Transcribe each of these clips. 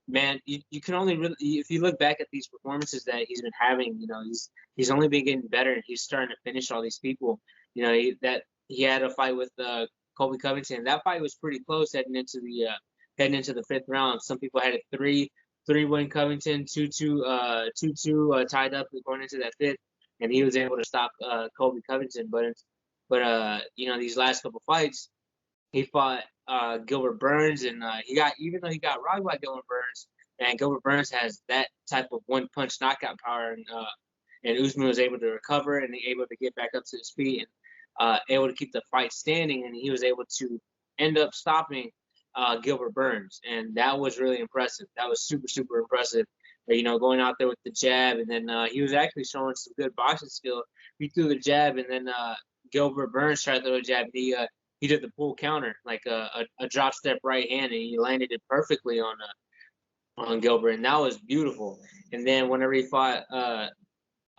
man, you can only really, if you look back at these performances that he's been having, he's only been getting better, and he's starting to finish all these people. He had a fight with Colby Covington. That fight was pretty close heading into the fifth round. Some people had it three win Covington, 2-2 tied up going into that fifth, and he was able to stop Colby Covington. But these last couple fights, he fought Gilbert Burns, and even though he got robbed by Gilbert Burns, and Gilbert Burns has that type of one punch knockout power, and Usman was able to recover and able to get back up to his feet and able to keep the fight standing, and he was able to end up stopping Gilbert Burns, and that was really impressive. That was super, super impressive. Going out there with the jab, and then he was actually showing some good boxing skill. He threw the jab, and then Gilbert Burns tried to throw a jab. He did the pull counter, like a drop step right hand, and he landed it perfectly on Gilbert, and that was beautiful. And then whenever he fought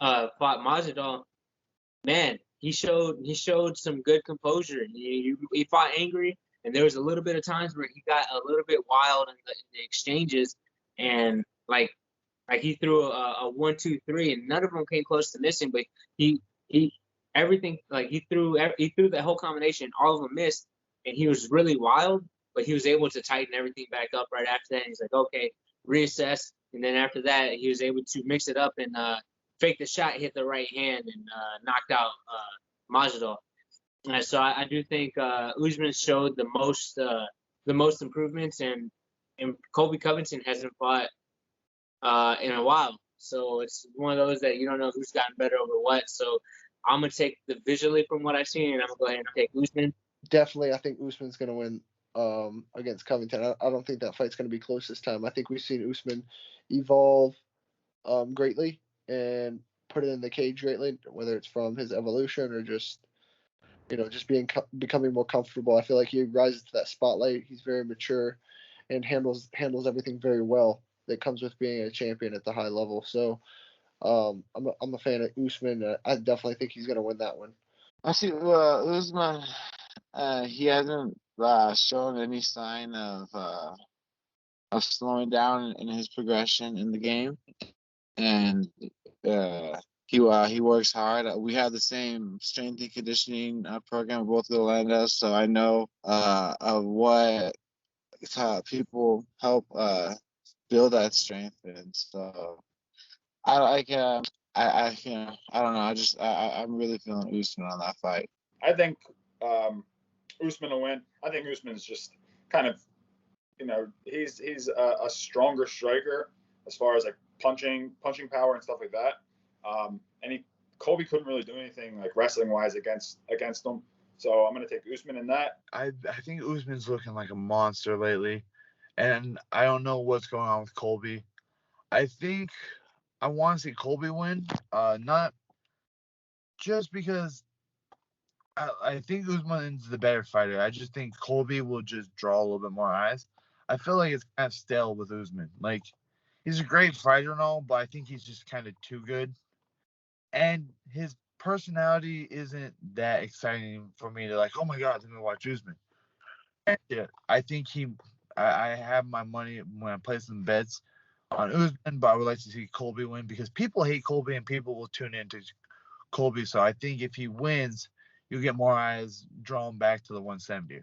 Masvidal, man, he showed some good composure. He fought angry, and there was a little bit of times where he got a little bit wild in the exchanges, and like he threw a 1-2-3, and none of them came close to missing, but he everything, like he threw that whole combination, all of them missed, and he was really wild, but he was able to tighten everything back up right after that. And he's like, okay, reassess, and then after that, he was able to mix it up and fake the shot, hit the right hand, and knocked out Masvidal. So I do think Usman showed the most improvements, and Colby Covington hasn't fought in a while. So it's one of those that you don't know who's gotten better over what. So I'm going to take the visually from what I've seen, and I'm going to go ahead and take Usman. Definitely, I think Usman's going to win against Covington. I don't think that fight's going to be close this time. I think we've seen Usman evolve greatly and put it in the cage greatly, whether it's from his evolution or just becoming more comfortable. I feel like he rises to that spotlight. He's very mature and handles everything very well that comes with being a champion at the high level. So I'm a fan of Usman. I definitely think he's going to win that one. I see. Usman, he hasn't shown any sign of slowing down in his progression in the game, and he works hard. We have the same strength and conditioning program in both of Orlando, so I know of what people help build that strength, and so I don't know. I'm really feeling Usman on that fight. I think Usman will win. I think Usman's just kind of, he's a stronger striker as far as like punching power and stuff like that. And Colby couldn't really do anything like wrestling wise against him. So I'm gonna take Usman in that. I think Usman's looking like a monster lately, and I don't know what's going on with Colby. I think I want to see Colby win, not just because I think Usman's the better fighter. I just think Colby will just draw a little bit more eyes. I feel like it's kind of stale with Usman. Like, he's a great fighter and all, but I think he's just kind of too good. And his personality isn't that exciting for me to like, oh my God, let me watch Usman. Yeah, I think I have my money when I play some bets on Usman, but I would like to see Colby win because people hate Colby and people will tune into Colby. So I think if he wins, you'll get more eyes drawn back to the 170.